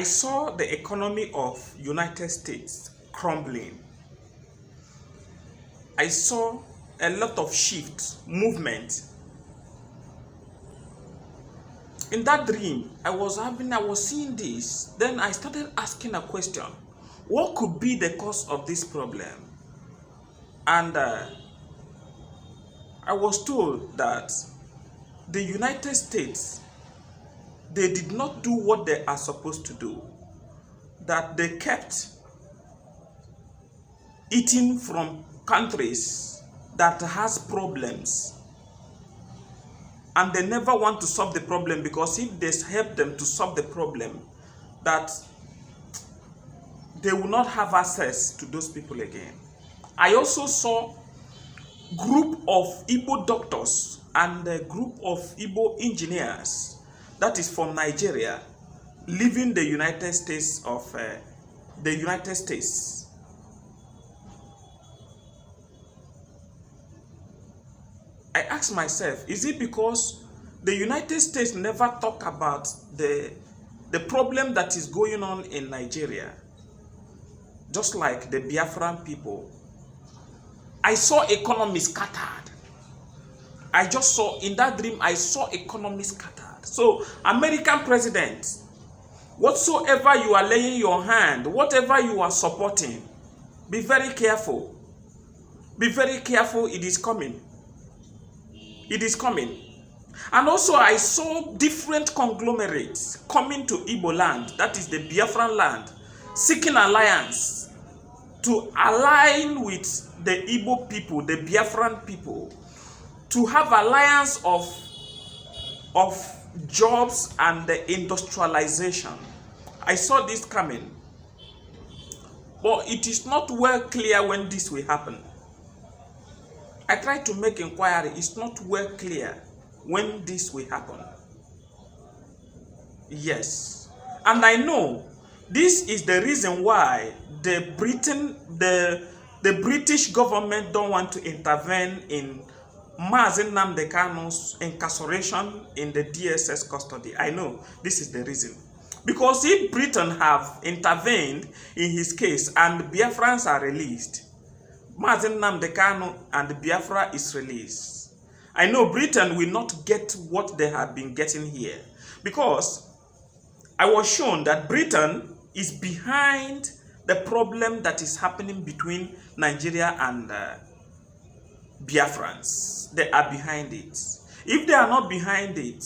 I saw the economy of United States crumbling. I saw a lot of shift, movement. In that dream, I was seeing this. Then I started asking a question. What could be the cause of this problem? And I was told that the United States, they did not do what they are supposed to do. That they kept eating from countries that has problems, and they never want to solve the problem, because if they help them to solve the problem, that they will not have access to those people again. I also saw group of Igbo doctors and a group of Igbo engineers, that is from Nigeria, leaving the United States. I asked myself, is it because the United States never talk about the problem that is going on in Nigeria? Just like the Biafran people. I saw economy scattered. I just saw, in that dream, I saw economy scattered. So, American president, whatsoever you are laying your hand, whatever you are supporting, be very careful. Be very careful, it is coming. It is coming. And also I saw different conglomerates coming to Igbo land, that is the Biafran land, seeking alliance to align with the Igbo people, the Biafran people, to have alliance of jobs and the industrialization. I saw this coming. But it is not well clear when this will happen. I tried to make inquiry. It's not well clear when this will happen. Yes. And I know this is the reason why the British government don't want to intervene in Mazi Nnamdi Kanu's incarceration in the DSS custody. I know this is the reason. Because if Britain have intervened in his case and Biafrans are released, Mazi Nnamdi Kanu and Biafra is released, I know Britain will not get what they have been getting here. Because I was shown that Britain is behind the problem that is happening between Nigeria and Biafrans. They are behind it. If they are not behind it,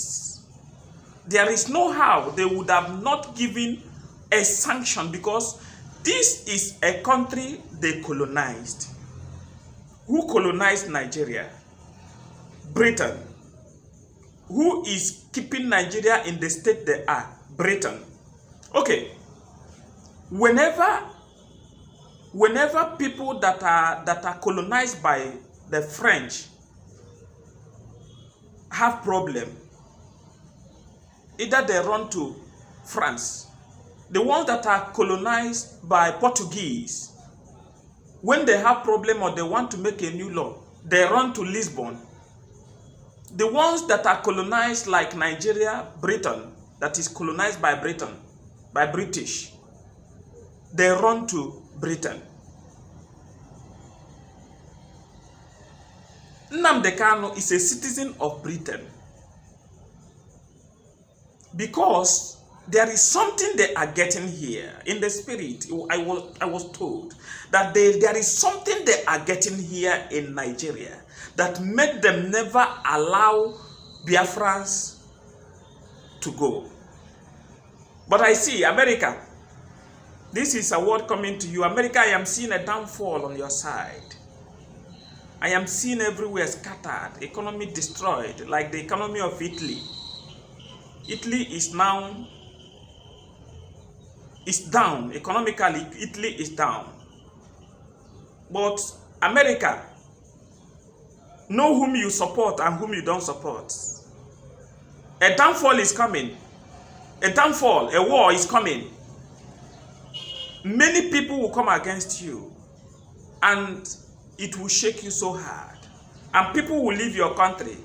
there is no how they would have not given a sanction, because this is a country they colonized. Who colonized Nigeria? Britain. Who is keeping Nigeria in the state they are? Britain. Okay. Whenever people that are colonized by the French have problem, either they run to France. The ones that are colonized by Portuguese, when they have problem or they want to make a new law, they run to Lisbon. The ones that are colonized like Nigeria, Britain, that is colonized by Britain, by British, they run to Britain. Nnamdi Kanu is a citizen of Britain, because there is something they are getting here in the spirit. I was told that there is something they are getting here in Nigeria that made them never allow Biafrans to go. But I see America. This is a word coming to you. America, I am seeing a downfall on your side. I am seeing everywhere scattered, economy destroyed, like the economy of Italy. Italy is now down. Economically, Italy is down. But America, know whom you support and whom you don't support. A downfall is coming. A downfall, a war is coming. Many people will come against you, and it will shake you so hard. And people will leave your country.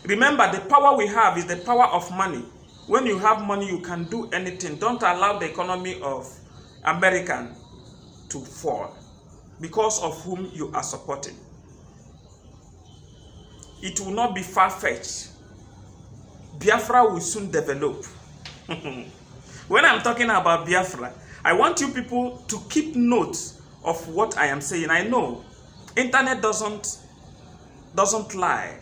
Remember, the power we have is the power of money. When you have money, you can do anything. Don't allow the economy of American to fall because of whom you are supporting. It will not be far-fetched. Biafra will soon develop. When I'm talking about Biafra, I want you people to keep note of what I am saying. I know internet doesn't lie.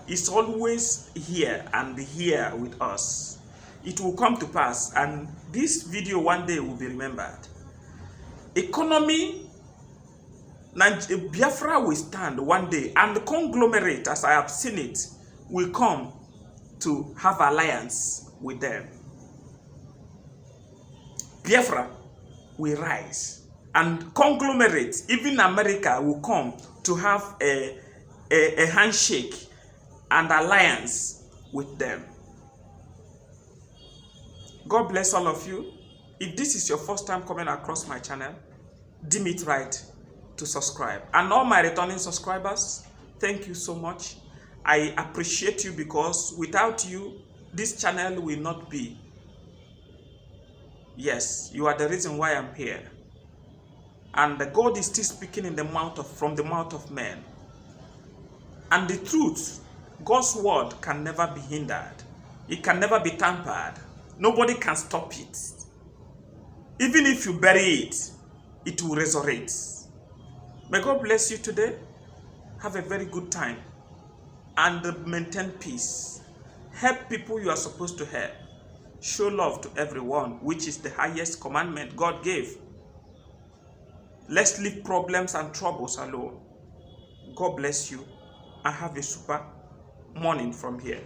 It's always here and here with us. It will come to pass, and this video one day will be remembered. Economy, Biafra will stand one day, and the conglomerate, as I have seen it, will come to have alliance with them. Biafra will rise, and conglomerate, even America, will come to have a handshake and alliance with them. God bless all of you. If this is your first time coming across my channel, deem it right to subscribe. And all my returning subscribers, thank you so much. I appreciate you, because without you, this channel will not be. Yes, you are the reason why I'm here. And God is still speaking in the from the mouth of men. And the truth, God's word, can never be hindered. It can never be tampered. Nobody can stop it. Even if you bury it, it will resurrect. May God bless you today. Have a very good time. And maintain peace. Help people you are supposed to help. Show love to everyone, which is the highest commandment God gave. Let's leave problems and troubles alone. God bless you, and have a super morning from here.